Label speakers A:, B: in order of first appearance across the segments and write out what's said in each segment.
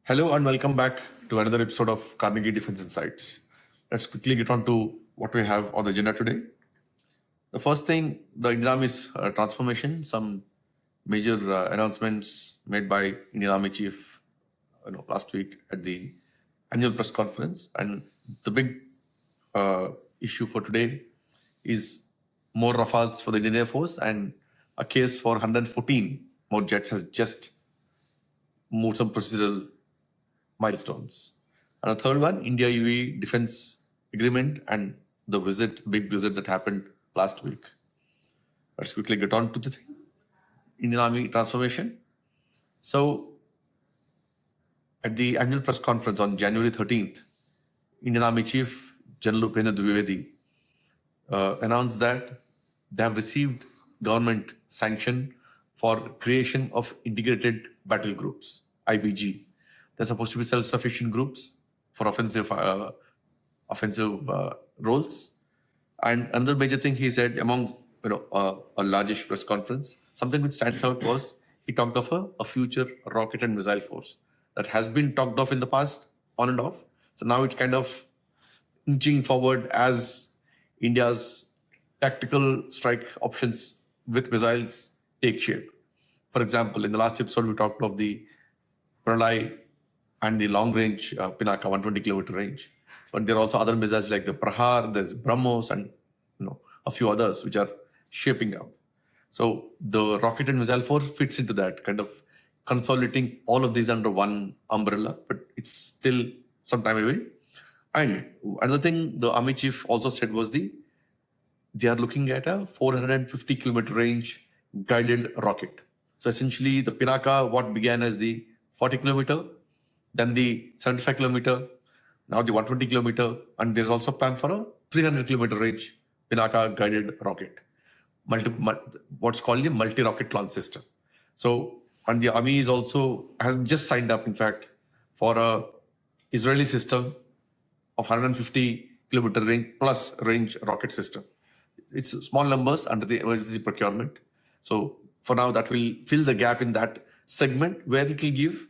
A: Hello and welcome back to another episode of Carnegie Defense Insights. Let's quickly get on to what we have on the agenda today. The first thing, the Indian Army's transformation, some major announcements made by Indian Army Chief last week at the annual press conference. And the big issue for today is more Rafales for the Indian Air Force, and a case for 114 more jets has just moved some procedural milestones. And the third one, India UAE defense agreement and the big visit that happened last week. Let's quickly get on to the thing. Indian Army transformation. So, at the annual press conference on January 13th, Indian Army Chief General Upendra Dwivedi announced that they have received government sanction for creation of integrated battle groups, IBG. They're supposed to be self-sufficient groups for offensive roles. And another major thing he said among a largish press conference, something which stands out was he talked of a future rocket and missile force that has been talked of in the past, on and off. So now it's kind of inching forward as India's tactical strike options with missiles take shape. For example, in the last episode, we talked of the Pralay and the long-range Pinaka, 120-kilometer range. But there are also other missiles like the Prahar, there's BrahMos, and a few others which are shaping up. So the rocket and missile force fits into that, kind of consolidating all of these under one umbrella, but it's still some time away. And another thing the Army Chief also said was they are looking at a 450-kilometer range guided rocket. So essentially, the Pinaka, what began as the 40-kilometer, then the 75-kilometer, now the 120-kilometer, and there's also a plan for a 300-kilometer range Pinaka guided rocket, what's called the multi-rocket launch system. So, and the Army has just signed up, in fact, for a Israeli system of 150-kilometer range plus range rocket system. It's small numbers under the emergency procurement. So for now, that will fill the gap in that segment where it will give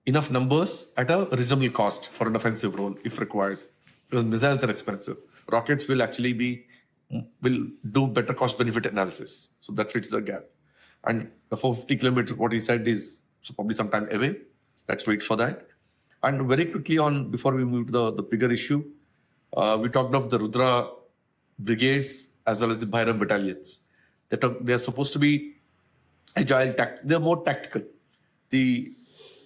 A: enough numbers at a reasonable cost for an offensive role if required. Because missiles are expensive. Rockets will do better cost benefit analysis. So that fits the gap. And the 450 kilometers, what he said is probably some time away. Let's wait for that. And very quickly before we move to the bigger issue, we talked of the Rudra brigades as well as the Bhairav battalions. They are supposed to be agile, they're more tactical. The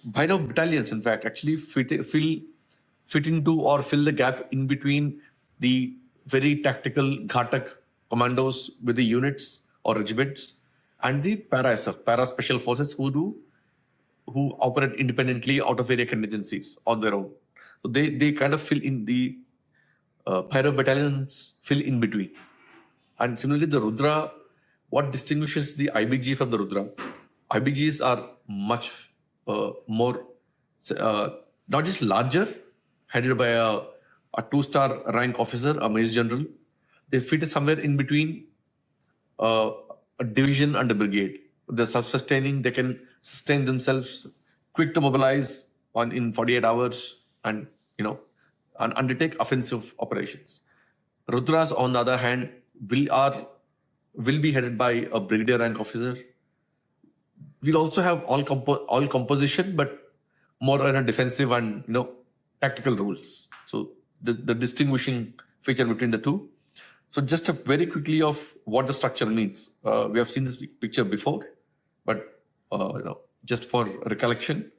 A: Bhairav battalions, in fact, actually fit into or fill the gap in between the very tactical Ghatak commandos with the units or regiments and the para-SF, para-special forces who operate independently out of area contingencies on their own. So they kind of fill in the Bhairav battalions fill in between. And similarly, the Rudra, what distinguishes the IBG from the Rudra? IBGs are much more, not just larger, headed by a 2-star rank officer, a major general. They fit somewhere in between a division and a brigade. They're self-sustaining. They can sustain themselves, quick to mobilize in 48 hours, and and undertake offensive operations. Rudras, on the other hand, will be headed by a brigadier rank officer. We'll also have all composition, but more on a defensive and tactical rules. So the distinguishing feature between the two. So just very quickly of what the structure means. We have seen this picture before, but just for recollection,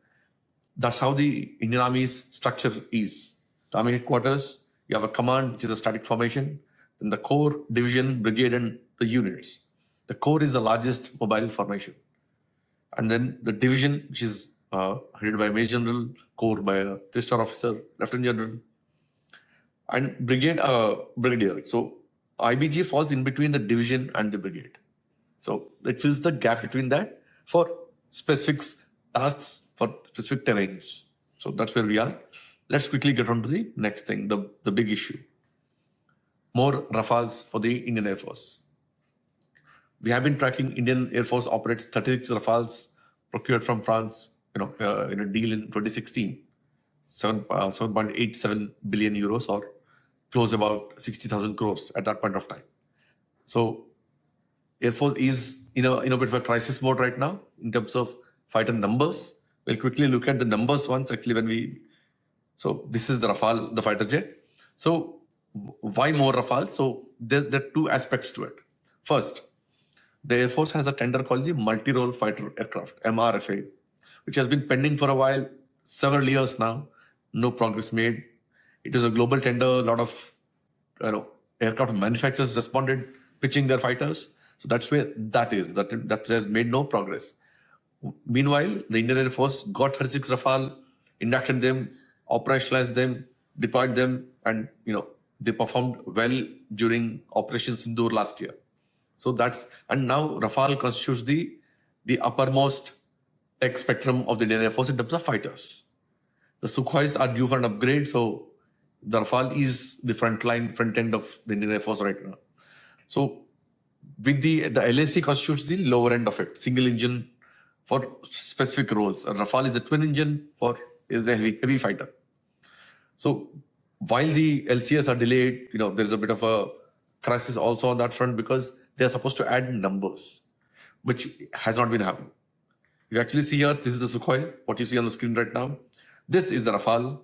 A: that's how the Indian Army's structure is. The Army headquarters, you have a command, which is a static formation, then the corps, division, brigade, and the units. The corps is the largest mobile formation. And then the division, which is headed by a major general, corps by a 3-star officer, lieutenant general, and brigadier. So IBG falls in between the division and the brigade. So it fills the gap between that for specific tasks, for specific terrains. So that's where we are. Let's quickly get on to the next thing, the big issue. More Rafales for the Indian Air Force. We have been tracking Indian Air Force operates 36 Rafales procured from France in a deal in 2016, 7.87 billion euros, or close about 60,000 crores at that point of time. So Air Force is in a bit of a crisis mode right now in terms of fighter numbers. We'll quickly look at the numbers once actually so this is the Rafale, the fighter jet. So why more Rafale? So there are two aspects to it. First, the Air Force has a tender called the multi-role fighter aircraft, MRFA, which has been pending for a while, several years now, no progress made. It is a global tender, a lot of aircraft manufacturers responded, pitching their fighters. So that's where that is. That has made no progress. Meanwhile, the Indian Air Force got 36 Rafale, inducted them, operationalized them, deployed them, and they performed well during Operation Sindoor last year. So and now Rafale constitutes the uppermost tech spectrum of the Indian Air Force in terms of fighters. The Sukhois are due for an upgrade, so the Rafale is the front end of the Indian Air Force right now. So with the LAC constitutes the lower end of it, single engine for specific roles. Rafale is a twin engine is a heavy fighter. So while the LCAs are delayed, there is a bit of a crisis also on that front because they are supposed to add numbers, which has not been happening. You actually see here, this is the Sukhoi, what you see on the screen right now. This is the Rafale.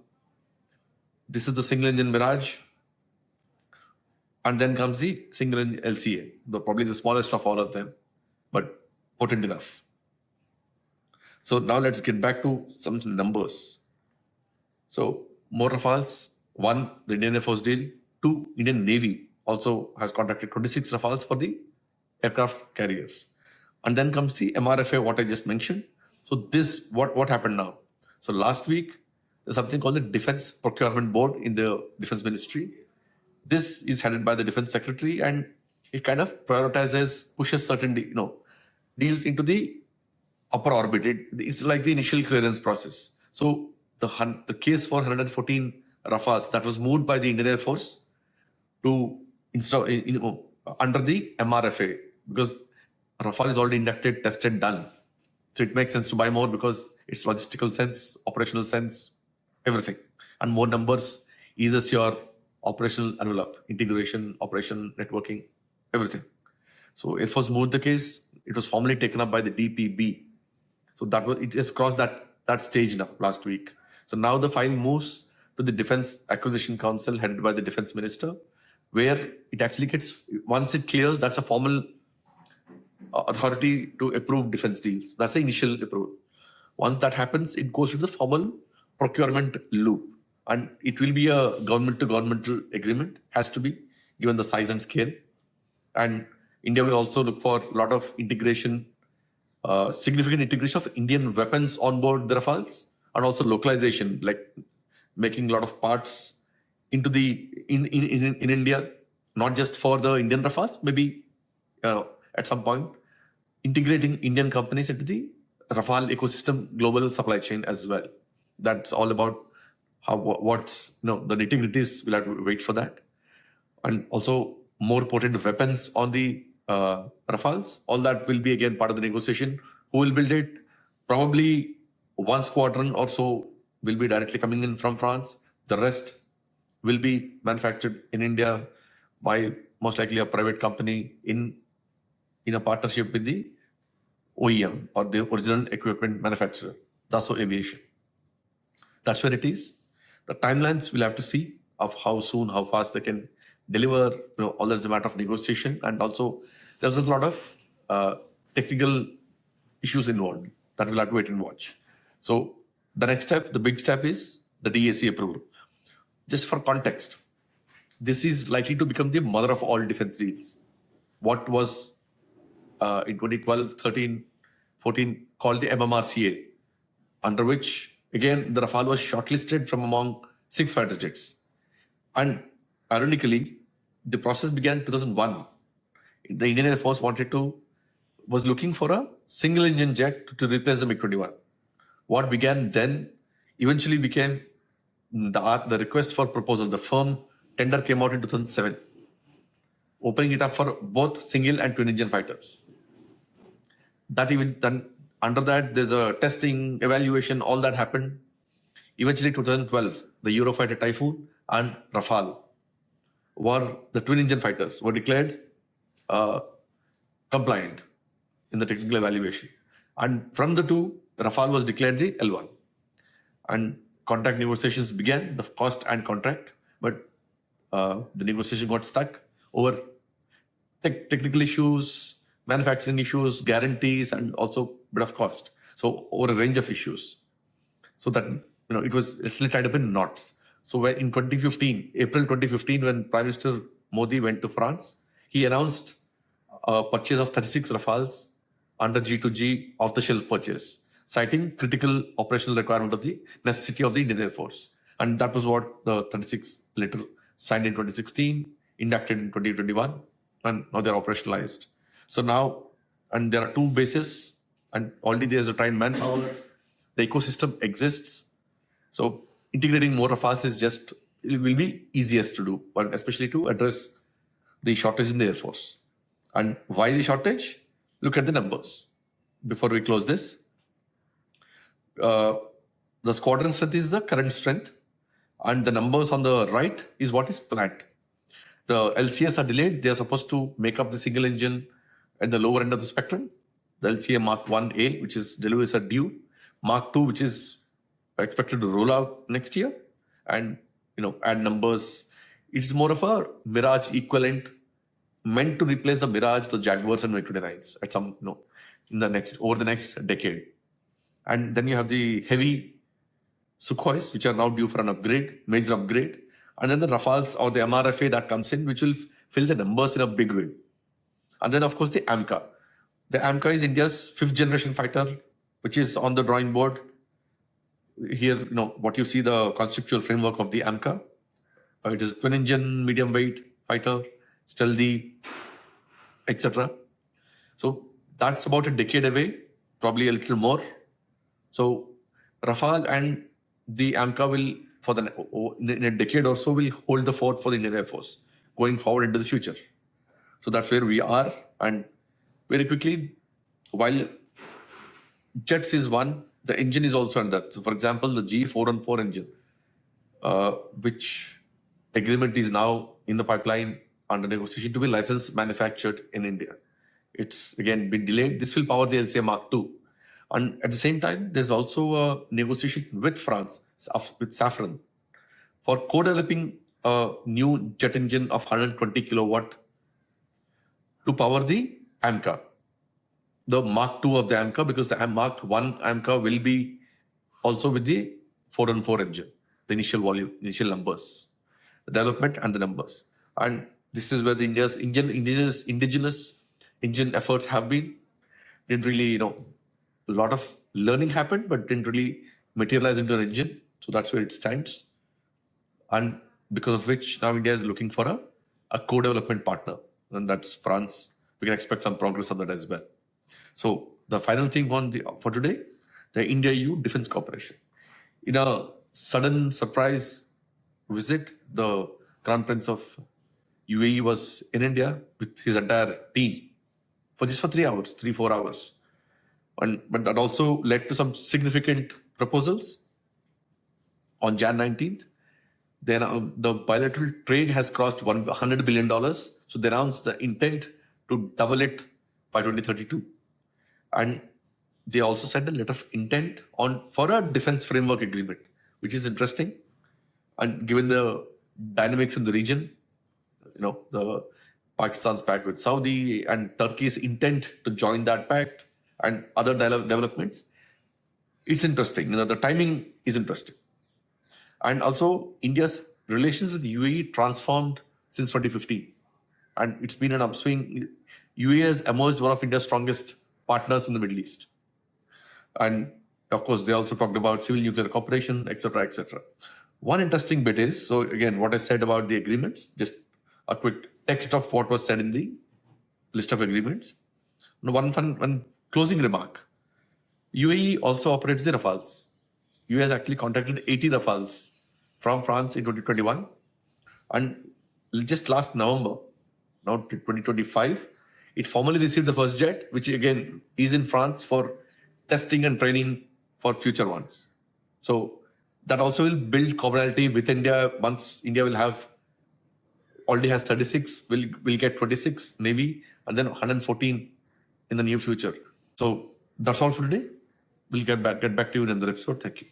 A: This is the single engine Mirage. And then comes the single engine LCA, probably the smallest of all of them, but potent enough. So now let's get back to some numbers. So more Rafales. One, the Indian Air Force deal. Two, Indian Navy also has contracted 26 Rafales for the aircraft carriers. And then comes the MRFA, what I just mentioned. So this, what happened now? So last week, there's something called the Defense Procurement Board in the Defense Ministry. This is headed by the Defense Secretary, and it kind of pushes certain deals into the upper orbit. It's like the initial clearance process. So the case for 114 Rafales that was moved by the Indian Air Force to install under the MRFA, because Rafale is already inducted, tested, done. So it makes sense to buy more because it's logistical sense, operational sense, everything. And more numbers eases your operational envelope, integration, operation, networking, everything. So Air Force moved the case. It was formally taken up by the DPB. So it has crossed that stage now last week. So now the file moves to the Defense Acquisition Council headed by the Defense Minister, where it actually once it clears, that's a formal authority to approve defense deals. That's the initial approval. Once that happens, it goes to the formal procurement loop. And it will be a government-to-governmental agreement, has to be, given the size and scale. And India will also look for a lot of integration, significant integration of Indian weapons on board the Rafales, and also localization, like making a lot of parts into in India, not just for the Indian Rafales, maybe at some point, integrating Indian companies into the Rafale ecosystem global supply chain as well. That's all about the nitty-gritties. We'll have to wait for that. And also more potent weapons on the Rafales. All that will be again part of the negotiation. Who will build it? Probably one squadron or so will be directly coming in from France. The rest will be manufactured in India by most likely a private company in a partnership with the OEM or the original equipment manufacturer, Dassault Aviation. That's where it is. The timelines we'll have to see of how soon, how fast they can deliver. All that's a matter of negotiation, and also there's a lot of technical issues involved that we'll have to wait and watch. So the next step, the big step, is the DAC approval. Just for context, this is likely to become the mother of all defense deals. What was in 2012, 13, 14 called the MMRCA, under which, again, the Rafale was shortlisted from among 6 fighter jets. And ironically, the process began in 2001. The Indian Air Force was looking for a single engine jet to replace the MiG-21. What began then eventually became the request for proposal. The firm tender came out in 2007, opening it up for both single and twin engine fighters. That even done, under that, there's a testing, evaluation, all that happened. Eventually, 2012, the Eurofighter Typhoon and Rafale were the twin engine fighters were declared compliant in the technical evaluation. And from the two, Rafale was declared the L1. And contract negotiations began, the cost and contract, but the negotiation got stuck over technical issues, manufacturing issues, guarantees, and also a bit of cost. So over a range of issues. So that it was literally tied up in knots. So when in 2015, April 2015, when Prime Minister Modi went to France, he announced a purchase of 36 Rafales under G2G off-the-shelf purchase, citing critical operational requirement of the necessity of the Indian Air Force. And that was what the 36 later signed in 2016, inducted in 2021, and now they're operationalized. So now, and there are two bases, and already there's a trained manpower. The ecosystem exists. So integrating more Rafales is it will be easiest to do, but especially to address the shortage in the Air Force. And why the shortage? Look at the numbers. Before we close this, the squadron strength is the current strength, and the numbers on the right is what is planned. The LCAs are delayed. They are supposed to make up the single engine at the lower end of the spectrum. The LCA Mark 1A, which is deliveries are due. Mark 2, which is expected to roll out next year, and add numbers. It's more of a Mirage equivalent, meant to replace the Mirage, the Jaguars, and MiG-29s at some over the next decade. And then you have the heavy Sukhois, which are now due for an upgrade, major upgrade, and then the Rafales or the MRFA that comes in, which will fill the numbers in a big way. And then of course the AMCA. The AMCA is India's 5th generation fighter, which is on the drawing board. Here, what you see, the conceptual framework of the AMCA. It is twin engine, medium weight fighter, stealthy, etc. So that's about a decade away, probably a little more. So Rafale and the AMCA will, in a decade or so, will hold the fort for the Indian Air Force going forward into the future. So that's where we are. And very quickly, while jets is one, the engine is also another. So for example, the G414 engine, which agreement is now in the pipeline under negotiation to be licensed, manufactured in India. It's again been delayed. This will power the LCA Mark II. And at the same time, there's also a negotiation with France, with Safran, for co-developing a new jet engine of 120 kilowatt to power the AMCA, the Mark II of the AMCA, because the Mark I AMCA will be also with the 414 engine, the initial volume, initial numbers, the development and the numbers. And this is where the India's indigenous engine efforts have been. Didn't really, a lot of learning happened, but didn't really materialize into an engine. So that's where it stands. And because of which now India is looking for a co-development partner, and that's France. We can expect some progress on that as well. So the final thing for today, the India-EU Defense Cooperation. In a sudden surprise visit, the Crown Prince of UAE was in India with his entire team for 3-4 hours. But that also led to some significant proposals. On Jan 19th, then the bilateral trade has crossed $100 billion. So they announced the intent to double it by 2032. And they also sent a letter of intent for a defense framework agreement, which is interesting. And given the dynamics in the region, the Pakistan's pact with Saudi and Turkey's intent to join that pact and other developments, it's interesting. The timing is interesting. And also, India's relations with UAE transformed since 2015. And it's been an upswing. UAE has emerged one of India's strongest partners in the Middle East. And of course, they also talked about civil nuclear cooperation, etc., etc. One interesting bit is, so again, what I said about the agreements, just a quick text of what was said in the list of agreements. One closing remark. UAE also operates the Rafales. UAE has actually contracted 80 Rafales from France in 2021. And just last November, now 2025, it formally received the first jet, which again is in France for testing and training for future ones. So that also will build commonality with India. Once India will have already has 36, will get 26 Navy, and then 114 in the near future. So that's all for today. We'll get back to you in another episode. Thank you.